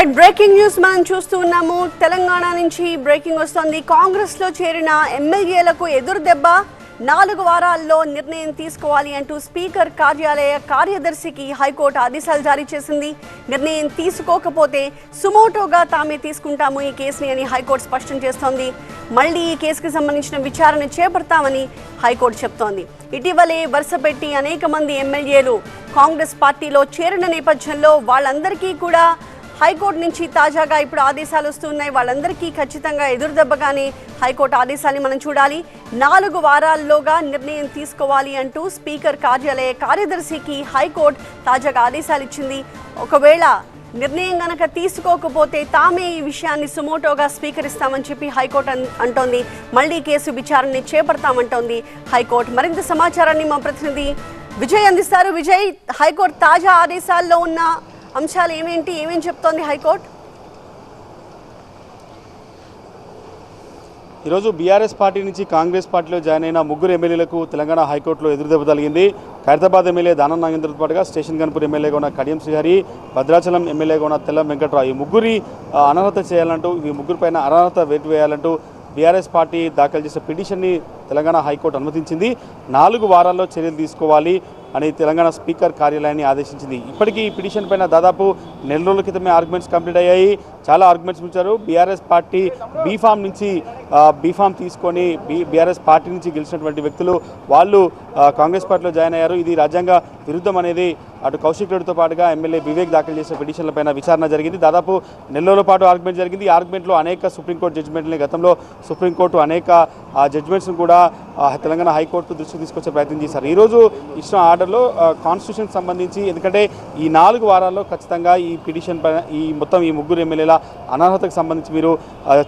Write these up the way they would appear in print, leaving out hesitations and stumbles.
Right breaking news మనం చూస్తున్నాము. తెలంగాణ నుంచి బ్రేకింగ్ వస్తుంది. కాంగ్రెస్ లో చేరిన ఎమ్మెల్యేలకు ఎదురు దెబ్బ. 4 వారాల్లో నిర్ణయం తీసుకోవాలి అంటూ స్పీకర్ కార్యాలయ కార్యదర్శికి హైకోర్టు ఆదేశాలు జారీ చేసింది. నిర్ణయం తీసుకోకపోతే సుమోటోగా తామే తీసుకుంటాము ఈ కేసుని అని హైకోర్టు స్పష్టం చేస్తోంది. మళ్లీ ఈ కేసుకి సంబంధించిన విచారణ చేపడతామని హైకోర్టు చెప్తోంది. ఇటీవలే వరుసపెట్టి అనేక మంది ఎమ్మెల్యేలు కాంగ్రెస్ పార్టీలో చేరిన నేపథ్యంలో వాళ్ళందరికీ కూడా హైకోర్టు నుంచి తాజాగా ఇప్పుడు ఆదేశాలు వస్తున్నాయి. వాళ్ళందరికీ ఖచ్చితంగా ఎదురుదెబ్బగానే హైకోర్టు ఆదేశాన్ని మనం చూడాలి. 4 వారాల్లోగా నిర్ణయం తీసుకోవాలి అంటూ స్పీకర్ కార్యాలయ కార్యదర్శికి హైకోర్టు తాజాగా ఆదేశాలు ఇచ్చింది. ఒకవేళ నిర్ణయం గనక తీసుకోకపోతే తామే ఈ విషయాన్ని సుమోటోగా స్వీకరిస్తామని చెప్పి హైకోర్టు అంటోంది. మళ్లీ కేసు విచారణని చేపడతామంటోంది హైకోర్టు. మరింత సమాచారాన్ని మా ప్రతినిధి విజయ్ అందిస్తారు. విజయ్, హైకోర్టు తాజా ఆదేశాల్లో ఉన్న అంశాలు ఏమేం చెప్తోంది హైకోర్టు? ఈరోజు బీఆర్ఎస్ పార్టీ నుంచి కాంగ్రెస్ పార్టీలో జాయిన్ అయిన 3 ఎమ్మెల్యేలకు తెలంగాణ హైకోర్టులో ఎదురుదెబ్బ తగిలింది. ఖైరతాబాద్ ఎమ్మెల్యే దానం నాగేంద్రతో పాటుగా స్టేషన్ గన్పూర్ ఎమ్మెల్యేగా ఉన్న కడియం శ్రీహరి, భద్రాచలం ఎమ్మెల్యేగా ఉన్న తెల్లం వెంకట్రావు, ఈ 3 అనర్హత చేయాలంటూ, ఈ 3 పైన అనర్హత వేటు వేయాలంటూ బీఆర్ఎస్ పార్టీ దాఖలు చేసిన పిటిషన్ని తెలంగాణ హైకోర్టు అనుమతించింది. 4 వారాల్లో చర్యలు తీసుకోవాలి అని తెలంగాణ స్పీకర్ కార్యాలయాన్ని ఆదేశించింది. ఇప్పటికీ ఈ పిటిషన్ పైన దాదాపు నెల రోజుల క్రితమే ఆర్గ్యుమెంట్స్ కంప్లీట్ అయ్యాయి. చాలా ఆర్గ్యుమెంట్స్ ఇచ్చారు. బీఆర్ఎస్ పార్టీ బీఫామ్ నుంచి బీఫామ్ తీసుకొని బీఆర్ఎస్ పార్టీ నుంచి గెలిచినటువంటి వ్యక్తులు వాళ్ళు కాంగ్రెస్ పార్టీలో జాయిన్ అయ్యారు. ఇది రాజ్యాంగ విరుద్ధం అనేది అటు కౌశిక్ రెడ్డితో పాటుగా ఎమ్మెల్యే వివేక్ దాఖలు చేసిన పిటిషన్లపైన విచారణ జరిగింది. దాదాపు నెల రోజుల పాటు ఆర్గ్యుమెంట్ జరిగింది. ఈ ఆర్గ్యుమెంట్లో అనేక సుప్రీంకోర్టు జడ్జిమెంట్లని, గతంలో సుప్రీంకోర్టు అనేక జడ్జిమెంట్స్ను కూడా తెలంగాణ హైకోర్టు దృష్టికి తీసుకొచ్చే ప్రయత్నం చేశారు. ఈరోజు ఇచ్చిన ఆర్డర్లో కాన్స్టిట్యూషన్కి సంబంధించి, ఎందుకంటే ఈ 4 వారాల్లో ఖచ్చితంగా ఈ పిటిషన్ పైన ఈ 3 ఎమ్మెల్యేల అనర్హతకు సంబంధించి మీరు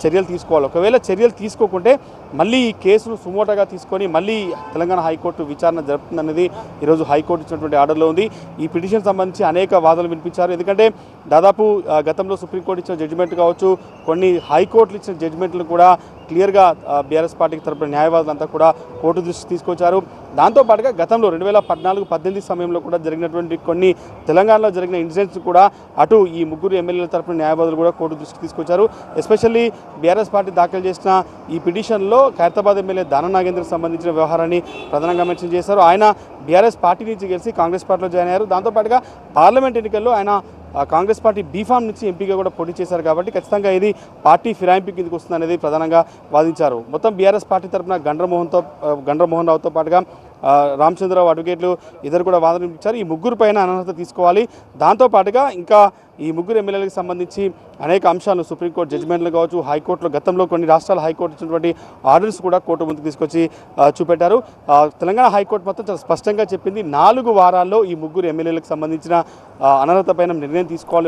చర్యలు తీసుకోవాలి. ఒకవేళ చర్యలు తీసుకోకుంటే మళ్ళీ ఈ కేసును సుమోటోగా తీసుకొని మళ్ళీ తెలంగాణ హైకోర్టు విచారణ జరుపుతుందనేది ఈరోజు హైకోర్టు ఇచ్చినటువంటి ఆర్డర్లో ఉంది. ఈ పిటిషన్ సంబంధించి అనేక వాదనలు వినిపించారు. ఎందుకంటే దాదాపు గతంలో సుప్రీంకోర్టు ఇచ్చిన జడ్జిమెంట్ కావచ్చు, కొన్ని హైకోర్టులు ఇచ్చిన జడ్జిమెంట్లు కూడా క్లియర్గా బీఆర్ఎస్ పార్టీకి తరపున న్యాయవాదులంతా కూడా కోర్టు దృష్టికి తీసుకొచ్చారు. దాంతోపాటుగా గతంలో 2014-18 సమయంలో కూడా జరిగినటువంటి కొన్ని తెలంగాణలో జరిగిన ఇన్సిడెంట్స్ కూడా అటు ఈ 3 ఎమ్మెల్యేల తరపున న్యాయవాదులు కూడా కోర్టు దృష్టికి తీసుకొచ్చారు. ఎస్పెషల్లీ బీఆర్ఎస్ పార్టీ దాఖలు చేసిన ఈ పిటిషన్లో ఖైరతాబాద్ ఎమ్మెల్యే దానం నాగేంద్రకు సంబంధించిన వ్యవహారాన్ని ప్రధానంగా మెన్షన్ చేశారు. ఆయన బీఆర్ఎస్ పార్టీ నుంచి గెలిచి కాంగ్రెస్ పార్టీలో జాయిన్ అయ్యారు. దాంతోపాటుగా పార్లమెంట్ ఎన్నికల్లో ఆయన కాంగ్రెస్ పార్టీ బీఫామ్ నుంచి ఎంపీగా కూడా పోటీ చేశారు. కాబట్టి ఖచ్చితంగా ఇది పార్టీ ఫిరాయింపు కిందకు వస్తుందనేది ప్రధానంగా వాదించారు. మొత్తం బీఆర్ఎస్ పార్టీ తరఫున గండ్రమోహన్ రావుతో పాటుగా రామచంద్రరావు అడ్వకేట్లు ఇద్దరు కూడా వాదన వినిపించారు. ఈ 3 పైన అనర్హత తీసుకోవాలి. దాంతోపాటుగా ఇంకా ఈ 3 ఎమ్మెల్యేలకు సంబంధించి అనేక అంశాలు సుప్రీంకోర్టు జడ్జిమెంట్లు కావచ్చు, హైకోర్టులో గతంలో కొన్ని రాష్ట్రాల హైకోర్టు ఇచ్చినటువంటి ఆర్డర్స్ కూడా కోర్టు ముందుకు తీసుకొచ్చి చూపెట్టారు. తెలంగాణ హైకోర్టు మొత్తం చాలా స్పష్టంగా చెప్పింది, 4 వారాల్లో ఈ 3 ఎమ్మెల్యేలకు సంబంధించిన అనర్హత పైన నిర్ణయం తీసుకోవాలి.